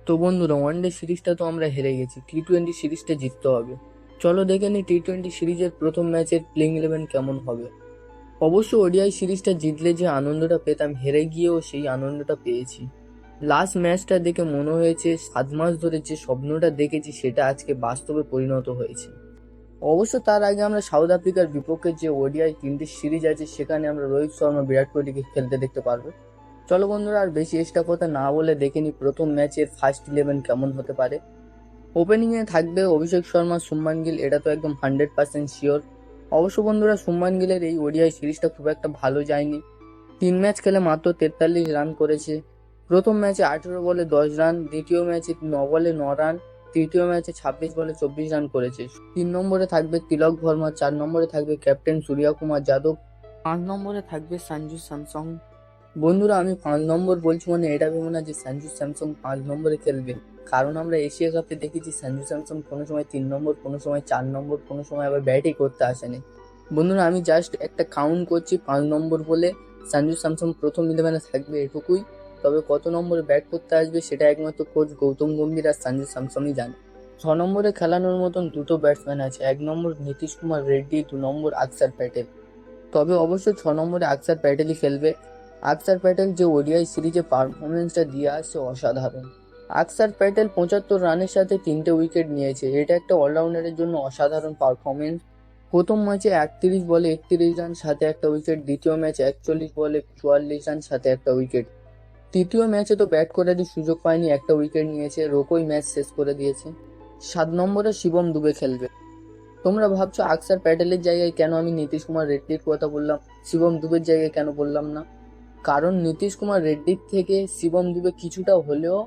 তো বন্ধুরা, ওয়ানডে সিরিজটা তো আমরা হেরে গেছি, টি-20 সিরিজটা জিততে হবে। চলো দেখে নি টি-20 সিরিজের প্রথম ম্যাচের প্লেইং 11 কেমন হবে। অবশ্য ওডিআই সিরিজটা জিতলে যে আনন্দটা পেতাম, হেরে গিয়েও সেই আনন্দটা পেয়েছি। লাস্ট ম্যাচটা দেখে মনে হয়েছে 7 মাস ধরে যে স্বপ্নটা দেখেছি সেটা আজকে বাস্তবে পরিণত হয়েছে। অবশ্য তার আগে আমরা সাউথ আফ্রিকার বিপক্ষে যে ওডিআই 3টি সিরিজ আছে সেখানে আমরা রোহিত শর্মা, বিরাট কোহলিকে খেলতে দেখতে পারবো। চলো বন্ধুরা, আর বেশি এক্সট্রা কথা না বলে দেখে নি প্রথম ম্যাচের ফার্স্ট 11 কেমন হতে পারে। ওপেনিংয়ে থাকবে অভিষেক শর্মা, শুভমান গিল, এটা তো একদম 100% শিওর। অবশ্য বন্ধুরা, শুভমান গিলের এই ওডিআই সিরিজটা খুব একটা ভালো যায়নি। 3 ম্যাচ খেলে মাত্র 43 রান করেছে। প্রথম ম্যাচে 18 বলে 10 রান, দ্বিতীয় ম্যাচে 9 বলে 9 রান, তৃতীয় ম্যাচে 26 বলে 24 রান করেছে। 3 নম্বরে থাকবে তিলক ভার্মা, 4 নম্বরে থাকবে ক্যাপ্টেন সূর্য কুমার যাদব, 5 নম্বরে থাকবে সঞ্জু স্যামসং। বন্ধুরা, আমি 5 নম্বর বলছি মানে এটা ভেবো না যে সঞ্জু স্যামসং 5 নম্বরে খেলবে, কারণ আমরা এশিয়া কাপে দেখেছি সঞ্জু স্যামসং কোনো সময় 3 নম্বর, কোনো সময় 4 নম্বর, কোনো সময় আবার ব্যাটই করতে আসেনি। বন্ধুরা, আমি জাস্ট একটা কাউন্ট করছি 5 নম্বর বলে সঞ্জু স্যামসং প্রথম 11-এ থাকবে, এটুকুই। তবে কত নম্বরে ব্যাট করতে আসবে সেটা একমাত্র কোচ গৌতম গম্ভীর আর সঞ্জু স্যামসংই জানে। 6 নম্বরে খেলানোর মতন দুটো ব্যাটসম্যান আছে, 1 নম্বর নীতিশ কুমার রেড্ডি, 2 নম্বর আকসার প্যাটেল। তবে অবশ্য 6 নম্বরে আকসার প্যাটেলই খেলবে। আকসার প্যাটেল যে ওডিআই সিরিজে পারফরমেন্সটা দিয়ে আসছে অসাধারণ। আকসার প্যাটেল 75 রানের সাথে 3টে উইকেট নিয়েছে, এটা একটা অলরাউন্ডারের জন্য অসাধারণ পারফরমেন্স। প্রথম ম্যাচে 31 বলে 31 রান সাথে একটা উইকেট, দ্বিতীয় ম্যাচে 41 বলে 44 রান সাথে একটা উইকেট, তৃতীয় ম্যাচে তো ব্যাট করারই সুযোগ পায়নি, একটা উইকেট নিয়েছে, রোকোই ম্যাচ শেষ করে দিয়েছে। 7 নম্বরে শিবম দুবে খেলবে। তোমরা ভাবছো আকসার প্যাটেলের জায়গায় কেন আমি নীতিশ কুমার রেড্ডির কথা বললাম, শিবম দুবের জায়গায় কেন বললাম না? কারণ নীতিশ কুমার রেড্ডির থেকে শিবম দুবে কিছুটা হলেও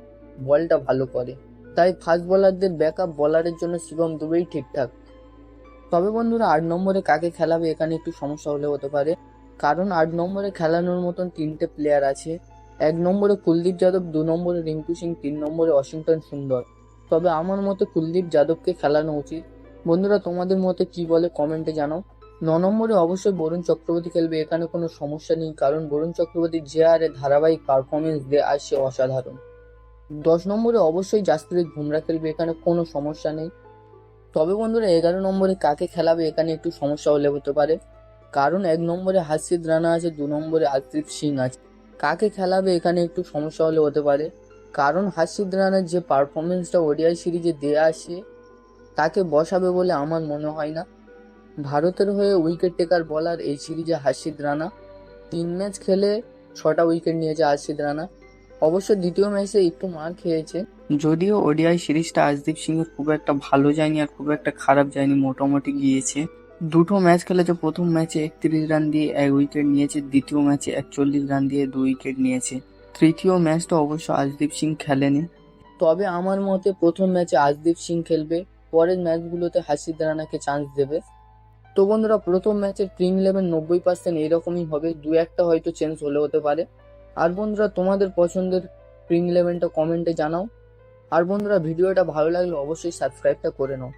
বলটা ভালো করে, তাই ফাস্ট বোলারদের ব্যাকআপ বলারের জন্য শিবম দুবেই ঠিকঠাক। তবে বন্ধুরা, 8 নম্বরে কাকে খেলাবে এখানে একটু সমস্যা হলে হতে পারে, কারণ 8 নম্বরে খেলানোর মতন 3টে প্লেয়ার আছে। 1 নম্বরে কুলদীপ যাদব, 2 নম্বরে রিঙ্কু সিং, 3 নম্বরে ওয়াশিংটন সুন্দর। তবে আমার মতে কুলদীপ যাদবকে খেলানো উচিত। বন্ধুরা, তোমাদের মতে কি বলে কমেন্টে জানাও। 9 নম্বরে অবশ্যই বরুণ চক্রবর্তী খেলবে, এখানে কোনো সমস্যা নেই, কারণ বরুণ চক্রবর্তী যে হারে ধারাবাহিক পারফরমেন্স দিয়ে আসছে অসাধারণ। 10 নম্বরে অবশ্যই জাসপ্রীত বুমরা খেলবে, এখানে কোনো সমস্যা নেই। তবে বন্ধুরা, 11 নম্বরে কাকে খেলাবে এখানে একটু সমস্যা হলে হতে পারে, কারণ 1 নম্বরে হাসিদ রানা আছে, 2 নম্বরে আরদীপ সিং আছে। কাকে খেলাবে এখানে একটু সমস্যা হলে হতে পারে, কারণ হাসিদ রানার যে পারফরমেন্সটা ওডিআই সিরিজে দিয়ে আসে তাকে বসাবে বলে আমার মনে হয় না। ভারতের হয়ে উইকেট টেকার বলার এই সিরিজে হাসিদ রানা 3 ম্যাচ খেলে 6টা উইকেট নিয়েছে হাসিদ রানা। অবশ্য দ্বিতীয় ম্যাচে একটু মার খেয়েছে, যদিও ওডিআই সিরিজটা আজদীপ সিং এর খুব একটা ভালো যায়নি আর খুব একটা খারাপ যায়নি, মোটামুটি গিয়েছে। দুটো ম্যাচ খেলেছে, প্রথম ম্যাচে 31 রান দিয়ে 1 উইকেট নিয়েছে, দ্বিতীয় ম্যাচে 41 রান দিয়ে 2 উইকেট নিয়েছে। তৃতীয় ম্যাচটা অবশ্য আজদীপ সিং খেলেনি। তবে আমার মতে প্রথম ম্যাচে আজদীপ সিং খেলবে, পরের ম্যাচগুলোতে হাসিদ রানাকে চান্স দেবে। তো বন্ধুরা, প্রথম ম্যাচের প্লেইং 11 90% এরকমই হবে, দু একটা হয়তো চেঞ্জ হলে হতে পারে। আর বন্ধুরা, তোমাদের পছন্দের প্লেইং 11টা কমেন্টে জানাও। আর বন্ধুরা, ভিডিওটা ভালো লাগলে অবশ্যই সাবস্ক্রাইবটা করে নাও।